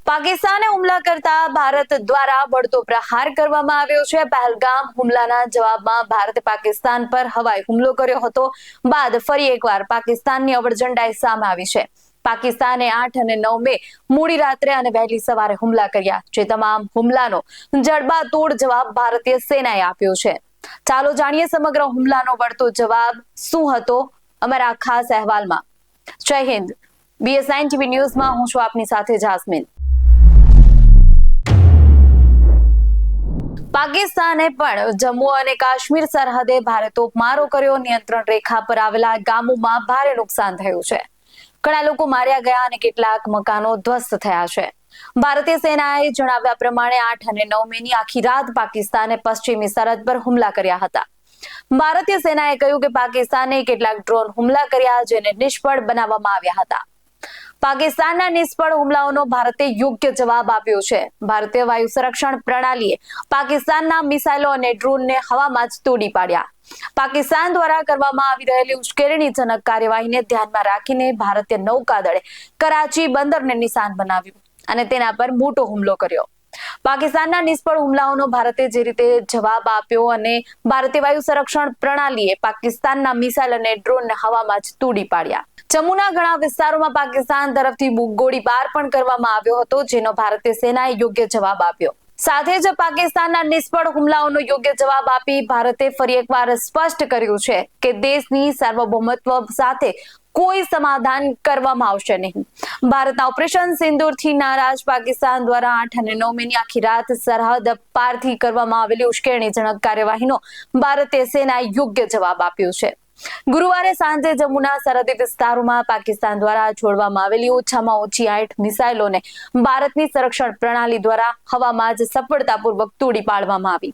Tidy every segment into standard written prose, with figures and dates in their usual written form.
પાકિસ્તાને હુમલા કરતા ભારત દ્વારા વળતો પ્રહાર કરવામાં આવ્યો છે। પહેલગામ હુમલાના જવાબમાં ભારતે પાકિસ્તાન પર હવાઈ હુમલો કર્યો હતો। બાદ ફરી એકવાર પાકિસ્તાનની અવરજંડાઈ સામે આવી છે। પાકિસ્તાને 8 અને 9 મે મોડી રાત્રે અને વહેલી સવારે હુમલા કર્યા, જે તમામ હુમલાનો જડબાતોડ જવાબ ભારતીય સેનાએ આપ્યો છે। ચાલો જાણીએ સમગ્ર હુમલાનો વળતો જવાબ શું હતો અમારા ખાસ અહેવાલમાં। જય હિન્દ। BS9 TV ન્યૂઝમાં હું છું આપની સાથે જાસ્મીન। પાકિસ્તાને પણ જમ્મુ અને કાશ્મીર સરહદે ભારે તોપમારો કર્યો। નિયંત્રણ રેખા પર આવેલા ગામોમાં ભારે નુકસાન થયું છે। ઘણા લોકો માર્યા ગયા અને કેટલાક મકાનો ધ્વસ્ત થયા છે। ભારતીય સેનાએ જણાવ્યા પ્રમાણે 8 અને 9 મેની આખી રાત પાકિસ્તાને પશ્ચિમી સરહદ પર હુમલા કર્યા હતા। ભારતીય સેનાએ કહ્યું કે પાકિસ્તાને કેટલાક ડ્રોન હુમલા કર્યા, જેને નિષ્ફળ બનાવવામાં આવ્યા હતા। પાકિસ્તાનના નિષ્ફળ હુમલાઓનો ભારતે યોગ્ય જવાબ આપ્યો છે। ભારતીય વાયુ સંરક્ષણ પ્રણાલીએ પાકિસ્તાનના મિસાઇલો અને ડ્રોનને હવામાં જ તોડી પાડ્યા। પાકિસ્તાન દ્વારા કરવામાં આવી રહેલી ઉશ્કેરણીજનક કાર્યવાહીને ધ્યાનમાં રાખીને ભારતીય નૌકાદળે કરાચી બંદરને નિશાન બનાવ્યું અને તેના પર મોટો હુમલો કર્યો। પાકિસ્તાનના નિષ્ફળ હુમલાઓનો ભારતે જે રીતે જવાબ આપ્યો અને ભારતીય વાયુ સંરક્ષણ પ્રણાલીએ પાકિસ્તાનના મિસાઇલ અને ડ્રોનને હવામાં જ તોડી પાડ્યા। જમ્મુના ઘણા વિસ્તારોમાં પાકિસ્તાન તરફથી ગોળીબાર પણ કરવામાં આવ્યો હતો, જેનો ભારતીય સેનાએ યોગ્ય જવાબ આપ્યો। સાથે જ પાકિસ્તાનના નિષ્ફળ હુમલાઓનો યોગ્ય જવાબ આપી ભારતે ફરી એકવાર સ્પષ્ટ કર્યું છે કે દેશની સાર્વભૌમત્વ સાથે કોઈ સમાધાન કરવામાં આવશે નહીં। ભારતના ઓપરેશન સિંદૂરથી નારાજ પાકિસ્તાન દ્વારા 8 અને 9 મેની આખી રાત સરહદ પારથી કરવામાં આવેલી ઉશ્કેરણીજનક કાર્યવાહીનો ભારતીય સેનાએ યોગ્ય જવાબ આપ્યો છે। ગુરુવારે સાંજે જમ્મુના સરહદી વિસ્તારોમાં પાકિસ્તાન દ્વારા છોડવામાં આવેલી ઓછામાં ઓછી 8 મિસાઇલોને ભારતની સંરક્ષણ પ્રણાલી દ્વારા હવામાં જ સફળતાપૂર્વક તોડી પાડવામાં આવી।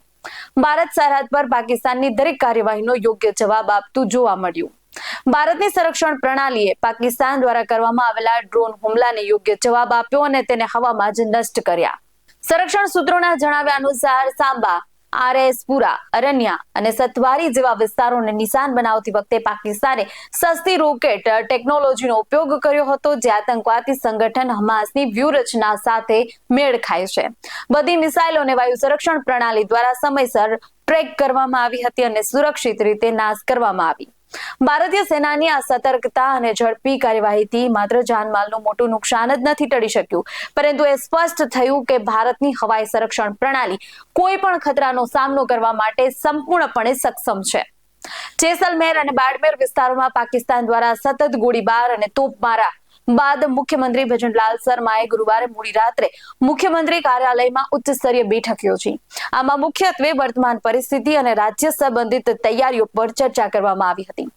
ભારત સરહદ પર પાકિસ્તાનની દરેક કાર્યવાહીનો યોગ્ય જવાબ આપતું જોવા મળ્યું। ભારતની સંરક્ષણ પ્રણાલીએ પાકિસ્તાન દ્વારા કરવામાં આવેલા ડ્રોન હુમલાને યોગ્ય જવાબ આપ્યો અને તેને હવામાં જ નષ્ટ કર્યા। સંરક્ષણ સૂત્રોના જણાવ્યા અનુસાર સાંબા, RS-પુરા, અરન્યા અને સતવારી જેવા વિસ્તારોને નિશાન બનાવતી વખતે પાકિસ્તાને સસ્તી રોકેટ ટેકનોલોજીનો ઉપયોગ કર્યો હતો, જે આતંકવાદી સંગઠન હમાસની વ્યૂહરચના સાથે મેળ ખાય છે। બધી મિસાઇલોને વાયુ સંરક્ષણ પ્રણાલી દ્વારા સમયસર ટ્રેક કરવામાં આવી હતી અને સુરક્ષિત રીતે નાશ કરવામાં આવી। ભારતીય સેનાની આ સતર્કતા અને ઝડપી કાર્યવાહીથી માત્ર જાનમાલનું મોટું નુકસાન જ નથી ટળી શક્યું, પરંતુ એ સ્પષ્ટ થયું કે ભારતની હવાઈ સંરક્ષણ પ્રણાલી કોઈ પણ ખતરાનો સામનો કરવા માટે સંપૂર્ણપણે સક્ષમ છે। જેસલમેર અને બાડમેર વિસ્તારોમાં પાકિસ્તાન દ્વારા સતત ગોળીબાર અને તોપમારા બાદ મુખ્યમંત્રી ભજનલાલ શર્માએ ગુરુવારે મોડી રાત્રે મુખ્યમંત્રી કાર્યાલયમાં ઉચ્ચ સ્તરીય બેઠક યોજી। આમાં મુખ્યત્વે વર્તમાન પરિસ્થિતિ અને રાજ્ય સંબંધિત તૈયારીઓ પર ચર્ચા કરવામાં આવી હતી।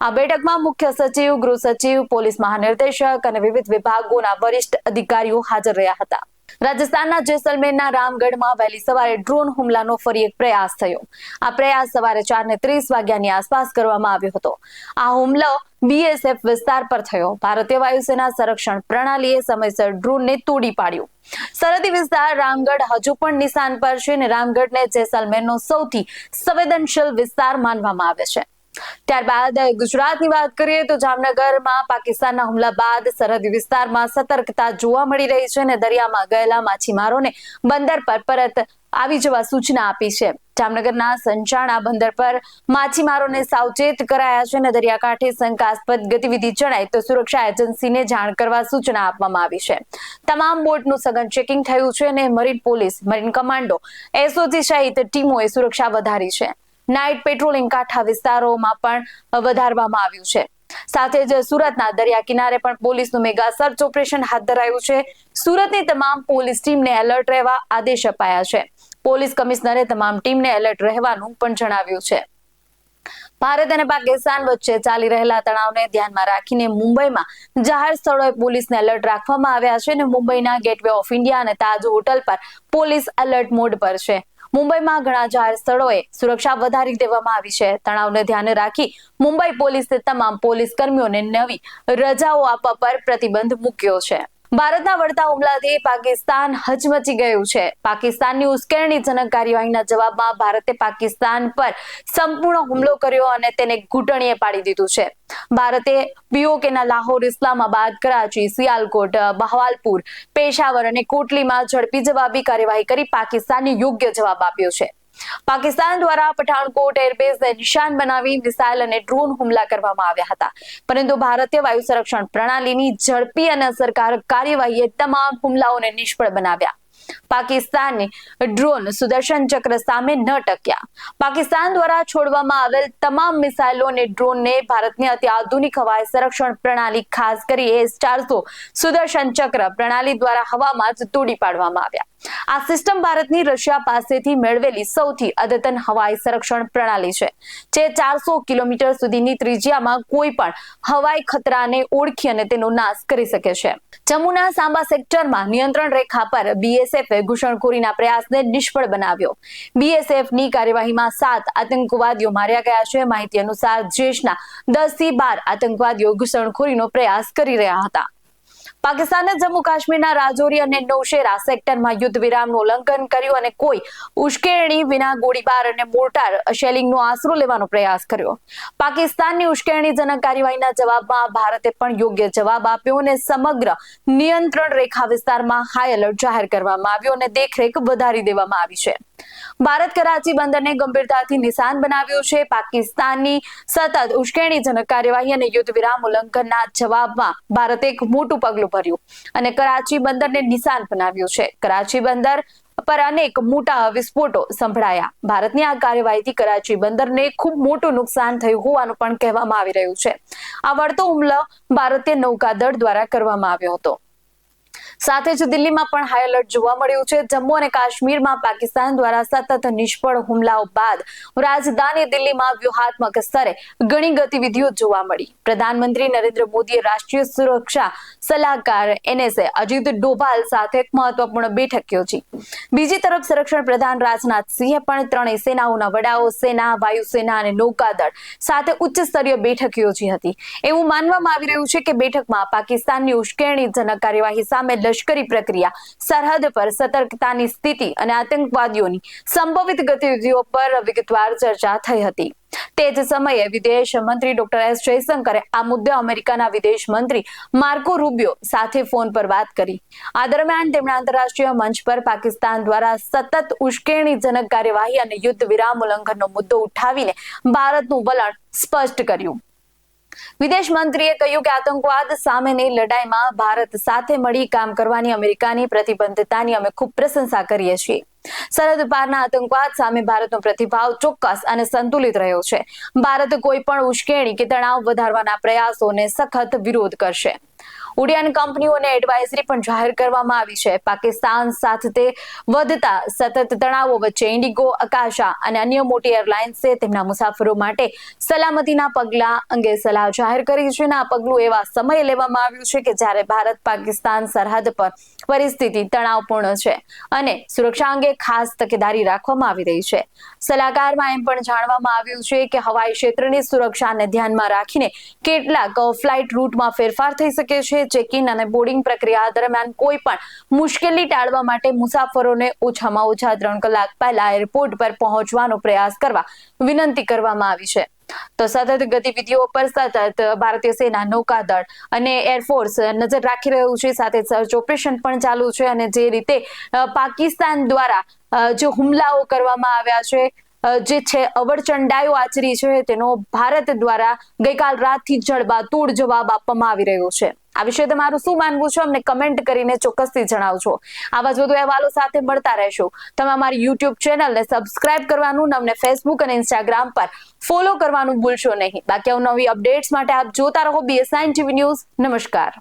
આ બેઠકમાં મુખ્ય સચિવ, ગૃહ સચિવ, પોલીસ મહાનિર્દેશક અને વિવિધ વિભાગોના વરિષ્ઠ અધિકારીઓ હાજર રહ્યા હતા। રાજસ્થાનના જેસલમેરના રામગઢમાં વહેલી સવારે ડ્રોન હુમલાનો ફરી એક પ્રયાસ થયો। આ પ્રયાસ સવારે 4:30 વાગ્યાની આસપાસ કરવામાં આવ્યો હતો। આ હુમલો BSF વિસ્તાર પર થયો। ભારતીય વાયુસેના સંરક્ષણ પ્રણાલીએ સમયસર ડ્રોનને તોડી પાડ્યું। સરહદી વિસ્તાર રામગઢ હજુ પણ નિશાન પર છે અને રામગઢને જેસલમેરનો સૌથી સંવેદનશીલ વિસ્તાર માનવામાં આવે છે। ત્યારબાદ ગુજરાતની વાત કરીએ તો જામનગરમાં પાકિસ્તાનના હુમલા બાદ સરહદી વિસ્તારમાં સતર્કતા જોવા મળી રહી છે અને દરિયામાં ગયેલા માછીમારોને બંદર પર પરત આવી જવા સૂચના આપી છે। જામનગરના સંચાણા બંદર પર માછીમારોને સાવચેત કરાયા છે અને દરિયાકાંઠે શંકાસ્પદ ગતિવિધિ જણાય તો સુરક્ષા એજન્સીને જાણ કરવા સૂચના આપવામાં આવી છે। તમામ બોટનું સઘન ચેકિંગ થયું છે અને marine police, marine commando, SOG સહિત ટીમોએ સુરક્ષા વધારી છે। નાઇટ પેટ્રોલિંગ કાંઠા વિસ્તારોમાં પણ વધારવામાં આવ્યું છે। સાથે જ સુરતના દરિયા કિનારે પણ પોલીસનું મેગા સર્ચ ઓપરેશન હાથ ધરાયું છે। સુરતની તમામ પોલીસ ટીમને એલર્ટ રહેવા આદેશ અપાયા છે। પોલીસ કમિશનરે તમામ ટીમને એલર્ટ રહેવાનું પણ જણાવ્યું છે। ભારત અને પાકિસ્તાન વચ્ચે ચાલી રહેલા તણાવને ધ્યાનમાં રાખીને મુંબઈમાં જાહેર સ્થળોએ પોલીસને એલર્ટ રાખવામાં આવ્યા છે અને મુંબઈના ગેટવે ઓફ ઇન્ડિયા અને તાજ હોટલ પર પોલીસ એલર્ટ મોડ પર છે। મુંબઈમાં ઘણા જાહેર સ્થળોએ સુરક્ષા વધારી દેવામાં આવી છે। તણાવને ધ્યાને રાખી મુંબઈ પોલીસે તમામ પોલીસ કર્મીઓને નવી રજાઓ આપવા પર પ્રતિબંધ મૂક્યો છે। ભારતના વળતા હુમલાથી પાકિસ્તાન હચમચી ગયું છે. પાકિસ્તાનની ઉશ્કેરણીજનક કાર્યવાહીના જવાબમાં ભારતે પાકિસ્તાન પર સંપૂર્ણ હુમલો કર્યો અને તેને ઘૂંટણીએ પાડી દીધું છે. ભારતે પીઓકેના લાહોર, ઇસ્લામાબાદ, કરાચી, સિયાલકોટ, બહાવલપુર, પેશાવર અને કોટલીમાં ઝડપી જવાબી કાર્યવાહી કરી પાકિસ્તાનને યોગ્ય જવાબ આપ્યો છે. પાકિસ્તાન દ્વારા પઠાણકોટ એરબેઝને નિશાન બનાવી મિસાઇલ અને ડ્રોન હુમલા કરવામાં આવ્યા હતા, પરંતુ ભારતીય વાયુ સંરક્ષણ પ્રણાલીની ઝડપી અને અસરકારક કાર્યવાહીએ તમામ હુમલાઓને નિષ્ફળ બનાવ્યા. પાકિસ્તાનની ડ્રોન સુદર્શન ચક્ર સામે ન ટક્યા. પાકિસ્તાન દ્વારા છોડવામાં આવેલ તમામ મિસાઇલો અને ડ્રોનને ભારતની અત્યાધુનિક હવાઈ સંરક્ષણ પ્રણાલી, ખાસ કરી S-400 સુદર્શન ચક્ર પ્રણાલી દ્વારા હવામાં જ તોડી પાડવામાં આવ્યા. આ સિસ્ટમ ભારતની રશિયા પાસેથી મેળવેલી સૌથી અદ્યતન હવાઈ સંરક્ષણ પ્રણાલી છે, જે 400 કિલોમીટર સુધીની ત્રિજ્યામાં કોઈ પણ હવાઈ ખતરાને ઓળખી અને તેનો નાશ કરી શકે છે. જમ્મુના સાંબા સેક્ટરમાં નિયંત્રણ રેખા પર BSFએ ઘૂસણખોરીના પ્રયાસને નિષ્ફળ બનાવ્યો. BSFની કાર્યવાહીમાં 7 આતંકવાદીઓ માર્યા ગયા છે. માહિતી અનુસાર દેશના 10 થી 12 આતંકવાદીઓ ઘૂસણખોરીનો પ્રયાસ કરી રહ્યા હતા. પાકિસ્તાને જમ્મુ કાશ્મીરના રાજૌરી અને નૌશેરા સેક્ટરમાં યુદ્ધ વિરામનું ઉલ્લંઘન કર્યું અને કોઈ ઉશ્કેરણી વિના ગોળીબાર અને મોર્ટાર શેલિંગનો આશરો લેવાનો પ્રયાસ કર્યો. પાકિસ્તાનની ઉશ્કેરણીજનક કાર્યવાહીના જવાબમાં ભારતે પણ યોગ્ય જવાબ આપ્યો અને સમગ્ર નિયંત્રણ રેખા વિસ્તારમાં હાઈ એલર્ટ જાહેર કરવામાં આવ્યો અને દેખરેખ વધારી દેવામાં આવી છે. ભારત કરાચી બંદરને ગંભીરતાથી નિશાન બનાવ્યું છે. પાકિસ્તાનની સતત ઉશ્કેરણીજનક કાર્યવાહી અને યુદ્ધ વિરામ ઉલ્લંઘનના જવાબમાં ભારતે એક મોટું પગલું ભર્યું અને કરાચી બંદરને નિશાન બનાવ્યું છે. કરાચી બંદર પર અનેક મોટા વિસ્ફોટો સંભળાયા. ભારતની આ કાર્યવાહીથી કરાચી બંદરને ખૂબ મોટું નુકસાન થયું હોવાનું પણ કહેવામાં આવી રહ્યું છે. આ વળતો હુમલો ભારતીય નૌકાદળ દ્વારા કરવામાં આવ્યો હતો. સાથે જ દિલ્હીમાં પણ હાઈ એલર્ટ જોવા મળ્યું છે. જમ્મુ અને કાશ્મીરમાં પાકિસ્તાન દ્વારા સતત નિષ્ફળ હુમલાઓ બાદ રાજધાની દિલ્હીમાં વ્યૂહાત્મક સ્તરે ઘણી ગતિવિધિઓ જોવા મળી. પ્રધાનમંત્રી નરેન્દ્ર મોદીએ રાષ્ટ્રીય સુરક્ષા સલાહકાર NSA અજીત ડોભાલ સાથે એક મહત્વપૂર્ણ બેઠક યોજી. બીજી તરફ સંરક્ષણ પ્રધાન રાજનાથ સિંહે પણ ત્રણેય સેનાઓના વડાઓ, સેના, વાયુસેના અને નૌકાદળ સાથે ઉચ્ચ સ્તરીય બેઠક યોજી હતી. એવું માનવામાં આવી રહ્યું છે કે બેઠકમાં પાકિસ્તાનની ઉશ્કેરણીજનક કાર્યવાહી સામે લશ્કરી પ્રક્રિયા, સરહદ પર સતર્કતાની સ્થિતિ અને આતંકવાદીઓની સંભવિત ગતિવિધિઓ પર વિગતવાર ચર્ચા થઈ હતી. તે જ સમયે વિદેશ મંત્રી ડોક્ટર S જયશંકરે આ મુદ્દે અમેરિકાના વિદેશ મંત્રી માર્કો રૂબિયો સાથે ફોન પર વાત કરી. આ દરમિયાન તેમણે આંતરરાષ્ટ્રીય મંચ પર પાકિસ્તાન દ્વારા સતત ઉશ્કેરણીજનક કાર્યવાહી અને યુદ્ધ વિરામ ઉલ્લંઘનનો મુદ્દો ઉઠાવીને ભારતનું વલણ સ્પષ્ટ કર્યું. વિદેશ મંત્રીએ કહ્યું કે આતંકવાદ સામેની લડાઈમાં ભારત સાથે મળી કામ કરવાની અમેરિકાની પ્રતિબદ્ધતાની અમે ખૂબ પ્રશંસા કરીએ છીએ. સરહદ પારના આતંકવાદ સામે ભારતનો પ્રતિભાવ ચોક્કસ અને સંતુલિત રહ્યો છે. ભારત કોઈ પણ ઉશ્કેરણી કે તણાવ વધારવાના પ્રયાસોને સખત વિરોધ કરશે. ઉડ્ડયન કંપનીઓને એડવાઇઝરી પણ જાહેર કરવામાં આવી છે. પાકિસ્તાન સાથે વધતા સતત તણાવો વચ્ચે ઇન્ડિગો, અકાશા અને અન્ય મોટી એરલાઇન્સે તેમના મુસાફરો માટે સલામતીના પગલાં અંગે સલાહ જાહેર કરી છે. આ પગલું એવા સમયે લેવામાં આવ્યું છે કે જ્યારે ભારત પાકિસ્તાન સરહદ પર પરિસ્થિતિ તણાવપૂર્ણ છે અને સુરક્ષા અંગે ખાસ તકેદારી રાખવામાં આવી રહી છે. સલાહકારમાં એમ પણ જાણવામાં આવ્યું છે કે હવાઈ ક્ષેત્રની સુરક્ષાને ધ્યાનમાં રાખીને કેટલાક ફ્લાઇટ રૂટમાં ફેરફાર થઈ શકે છે. ચેક-ઇન અને બોર્ડિંગ પ્રક્રિયા દરમિયાન કોઈ પણ મુશ્કેલી ટાળવા માટે મુસાફરોને ઓછામાં ઓછા 3 કલાક પહેલા એરપોર્ટ પર પહોંચવાનો પ્રયાસ કરવા વિનંતી કરવામાં આવી છે. તો સતત ગતિવિધિઓ પર સતત ભારતીય સેના, નૌકાદળ અને એરફોર્સ નજર રાખી રહ્યું છે. સાથે સર્ચ ઓપરેશન પણ ચાલુ છે અને જે રીતે પાકિસ્તાન દ્વારા જે હુમલાઓ કરવામાં આવ્યા છે, જે છે અવરચંડાઈઓ આચરી છે, તેનો ભારત દ્વારા ગઈકાલ રાતથી જડબાતોડ જવાબ આપવામાં આવી રહ્યો છે. આ વિશે તમારું શું માનવું છે અમને કમેન્ટ કરીને ચોક્કસથી જણાવજો. આવા જ વધુ અહેવાલો સાથે મળતા રહેશો. તમે અમારી YouTube ચેનલને સબસ્ક્રાઇબ કરવાનું, અમને Facebook અને Instagram પર ફોલો કરવાનું ભૂલશો નહીં. બાકી નવી અપડેટ્સ માટે આપ જોતા રહો BS9 TV ન્યૂઝ. નમસ્કાર.